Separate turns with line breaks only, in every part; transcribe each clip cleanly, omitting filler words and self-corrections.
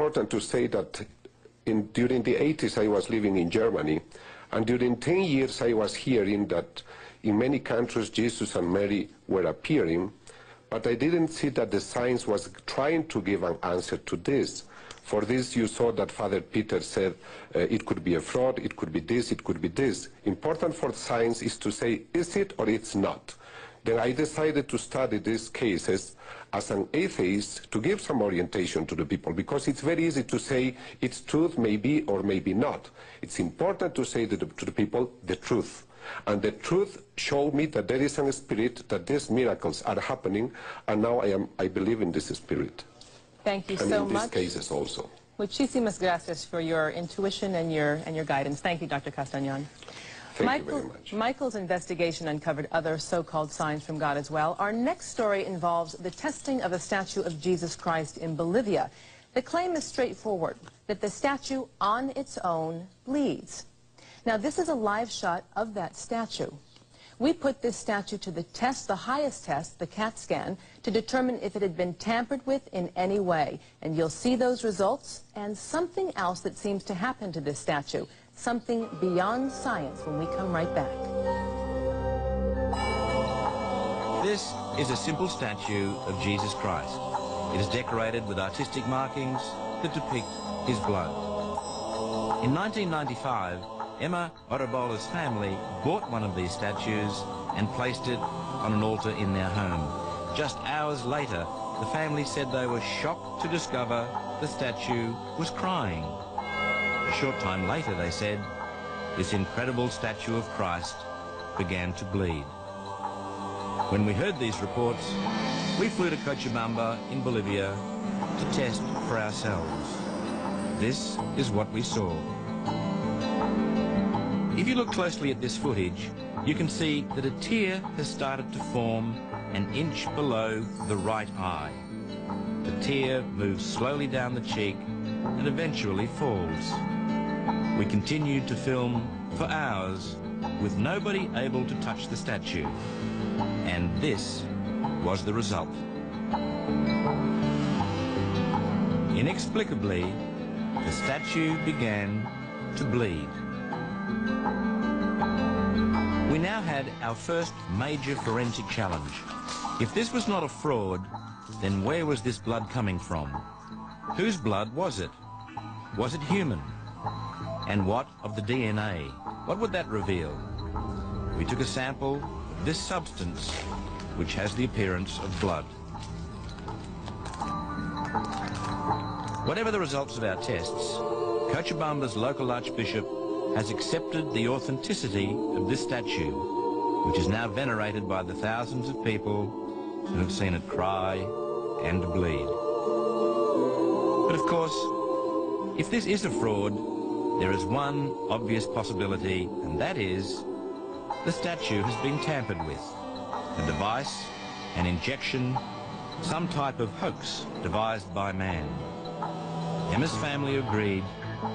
important to say that during the 80s I was living in Germany, and during 10 years I was hearing that in many countries Jesus and Mary were appearing, but I didn't see that the science was trying to give an answer to this. For this you saw that Father Peter said it could be a fraud, it could be this, it could be this. Important for science is to say, is it or it's not? Then I decided to study these cases as an atheist to give some orientation to the people, because it's very easy to say it's truth, maybe or maybe not. It's important to say to the people the truth. And the truth showed me that there is a spirit, that these miracles are happening, and now I believe in this spirit.
Thank you
and
so
in
much.
these cases also.
Muchísimas gracias for your intuition and your guidance. Thank you, Dr. Castañón.
Thank you very much.
Michael's investigation uncovered other so-called signs from God as well. Our next story involves the testing of a statue of Jesus Christ in Bolivia. The claim is straightforward, that the statue on its own bleeds. Now, this is a live shot of that statue. We put this statue to the test, the highest test, the CAT scan, to determine if it had been tampered with in any way. And you'll see those results and something else that seems to happen to this statue, something beyond science, when we come right back.
This is a simple statue of Jesus Christ. It is decorated with artistic markings that depict his blood. In 1995, Emma Orabola's family bought one of these statues and placed it on an altar in their home. Just hours later, the family said they were shocked to discover the statue was crying. A short time later, they said, this incredible statue of Christ began to bleed. When we heard these reports, we flew to Cochabamba in Bolivia to test for ourselves. This is what we saw. If you look closely at this footage, you can see that a tear has started to form an inch below the right eye. The tear moves slowly down the cheek and eventually falls. We continued to film for hours with nobody able to touch the statue. And this was the result. Inexplicably, the statue began to bleed. We now had our first major forensic challenge. If this was not a fraud, then where was this blood coming from? Whose blood was it? Was it human? And what of the DNA? What would that reveal? We took a sample of this substance, which has the appearance of blood. Whatever the results of our tests, Cochabamba's local archbishop has accepted the authenticity of this statue, which is now venerated by the thousands of people who have seen it cry and bleed. But of course, if this is a fraud, there is one obvious possibility, and that is the statue has been tampered with. A device, an injection, some type of hoax devised by man. Emma's family agreed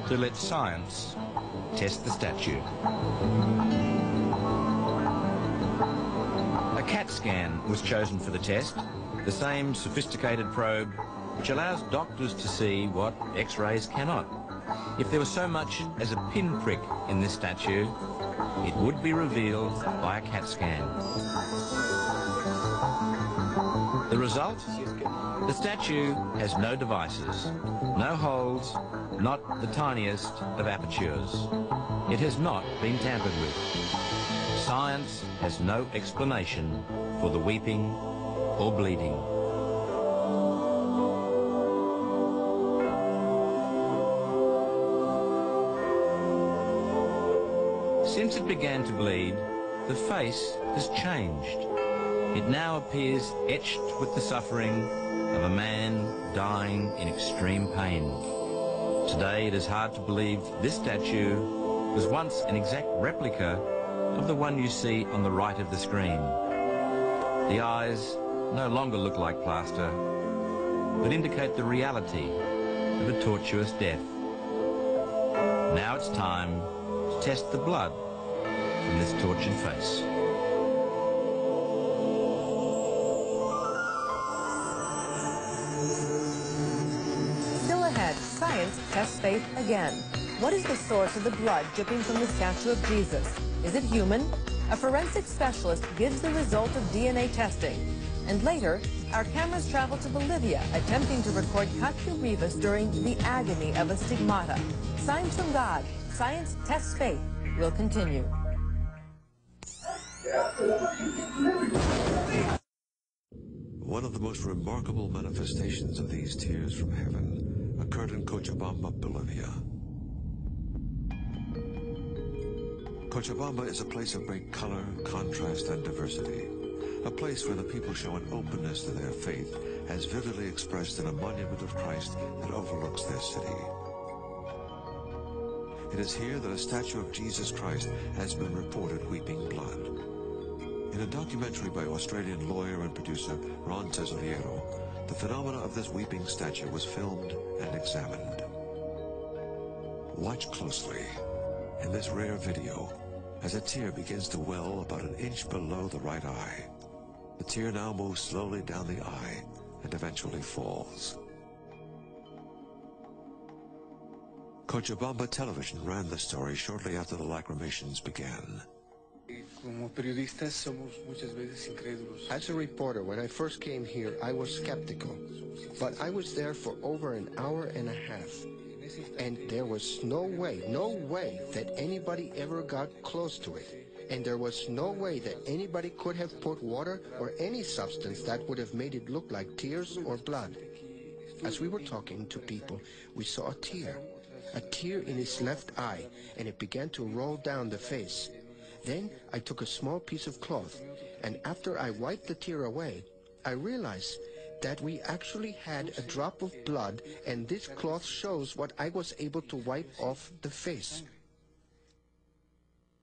to let science test the statue. A CAT scan was chosen for the test, the same sophisticated probe which allows doctors to see what X-rays cannot. If there was so much as a pinprick in this statue, it would be revealed by a CAT scan. The result? The statue has no devices, no holes, not the tiniest of apertures. It has not been tampered with. Science has no explanation for the weeping or bleeding. Since it began to bleed, the face has changed. It now appears etched with the suffering of a man dying in extreme pain. Today it is hard to believe this statue was once an exact replica of the one you see on the right of the screen. The eyes no longer look like plaster, but indicate the reality of a tortuous death. Now it's time to test the blood from this tortured face.
test faith again. What is the source of the blood dripping from the statue of Jesus? Is it human? A forensic specialist gives the result of DNA testing. And later, our cameras travel to Bolivia, attempting to record Cacho Rivas during the agony of a stigmata. Signs from God, science tests faith, will continue.
One of the most remarkable manifestations of these tears from heaven occurred in Cochabamba, Bolivia. Cochabamba is a place of great color, contrast, and diversity. A place where the people show an openness to their faith as vividly expressed in a monument of Christ that overlooks their city. It is here that a statue of Jesus Christ has been reported weeping blood. In a documentary by Australian lawyer and producer Ron Tesoriero, the phenomena of this weeping statue was filmed and examined. Watch closely in this rare video as a tear begins to well about an inch below the right eye. The tear now moves slowly down the eye and eventually falls. Cochabamba Television ran the story shortly after the lacrimations began.
As a reporter, when I first came here, I was skeptical. But I was there for over an hour and a half. And there was no way that anybody ever got close to it. And there was no way that anybody could have put water or any substance that would have made it look like tears or blood. As we were talking to people, we saw a tear in his left eye, and it began to roll down the face. Then I took a small piece of cloth, and after I wiped the tear away, I realized that we actually had a drop of blood, and this cloth shows what I was able to wipe off the face.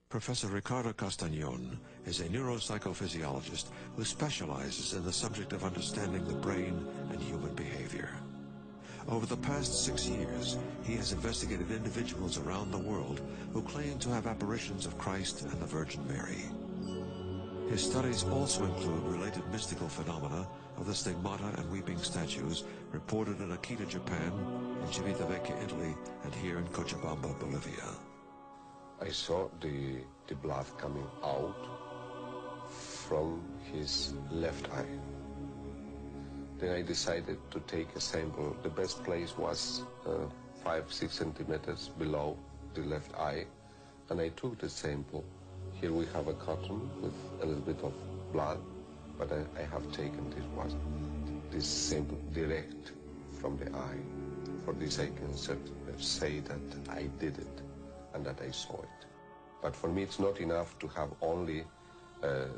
Professor Ricardo Castañón is a neuropsychophysiologist who specializes in the subject of understanding the brain and human behavior. Over the past 6 years, he has investigated individuals around the world who claim to have apparitions of Christ and the Virgin Mary. His studies also include related mystical phenomena of the stigmata and weeping statues reported in Akita, Japan, in Civitavecchia, Italy, and here in Cochabamba, Bolivia.
I saw the blood coming out from his left eye. Then I decided to take a sample. The best place was 5-6 centimeters below the left eye, and I took the sample. Here we have a cotton with a little bit of blood, but I have taken this sample direct from the eye. For this I can say that I did it and that I saw it. But for me it's not enough to have only the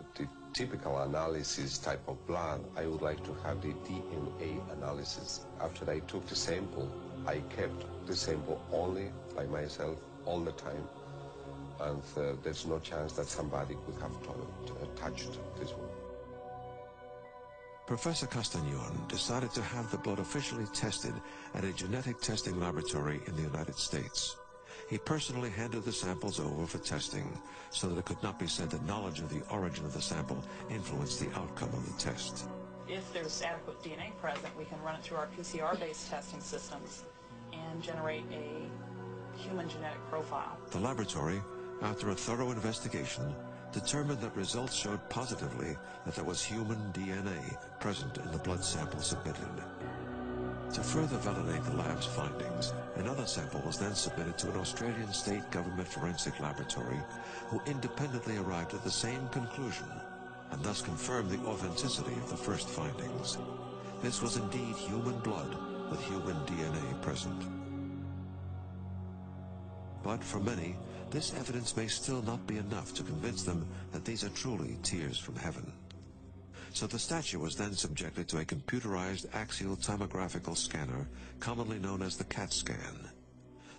typical analysis type of blood. I would like to have the DNA analysis. After I took the sample, I kept the sample only by myself all the time, and there's no chance that somebody could have touched this one.
Professor Castañón decided to have the blood officially tested at a genetic testing laboratory in the United States. He personally handed the samples over for testing so that it could not be said that knowledge of the origin of the sample influenced the outcome of the test.
If there's adequate DNA present, we can run it through our PCR-based testing systems and generate a human genetic profile.
The laboratory, after a thorough investigation, determined that results showed positively that there was human DNA present in the blood sample submitted. To further validate the lab's findings, another sample was then submitted to an Australian state government forensic laboratory who independently arrived at the same conclusion and thus confirmed the authenticity of the first findings. This was indeed human blood with human DNA present. But for many, this evidence may still not be enough to convince them that these are truly tears from heaven. So the statue was then subjected to a computerized axial tomographical scanner, commonly known as the CAT scan.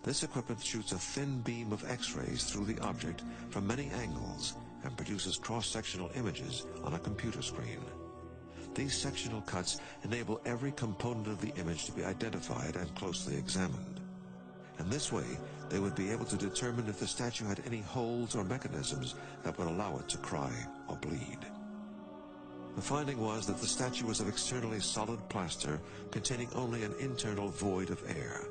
This equipment shoots a thin beam of X-rays through the object from many angles and produces cross-sectional images on a computer screen. These sectional cuts enable every component of the image to be identified and closely examined. In this way, they would be able to determine if the statue had any holes or mechanisms that would allow it to cry or bleed. The finding was that the statue was of externally solid plaster containing only an internal void of air.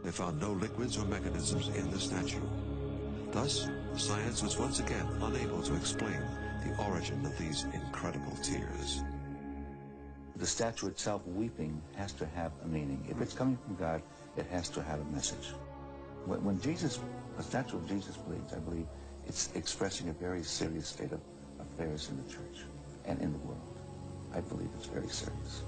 They found no liquids or mechanisms in the statue. Thus, science was once again unable to explain the origin of these incredible tears.
The statue itself weeping has to have a meaning. If it's coming from God, it has to have a message. When a statue of Jesus bleeds, I believe it's expressing a very serious state of affairs in the church and in the world. I believe it's very serious.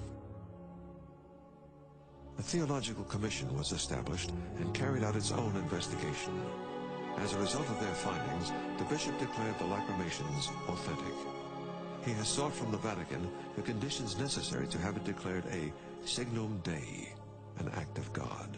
A theological commission was established and carried out its own investigation. As a result of their findings, the bishop declared the lacrymations authentic. He has sought from the Vatican the conditions necessary to have it declared a signum Dei, an act of God.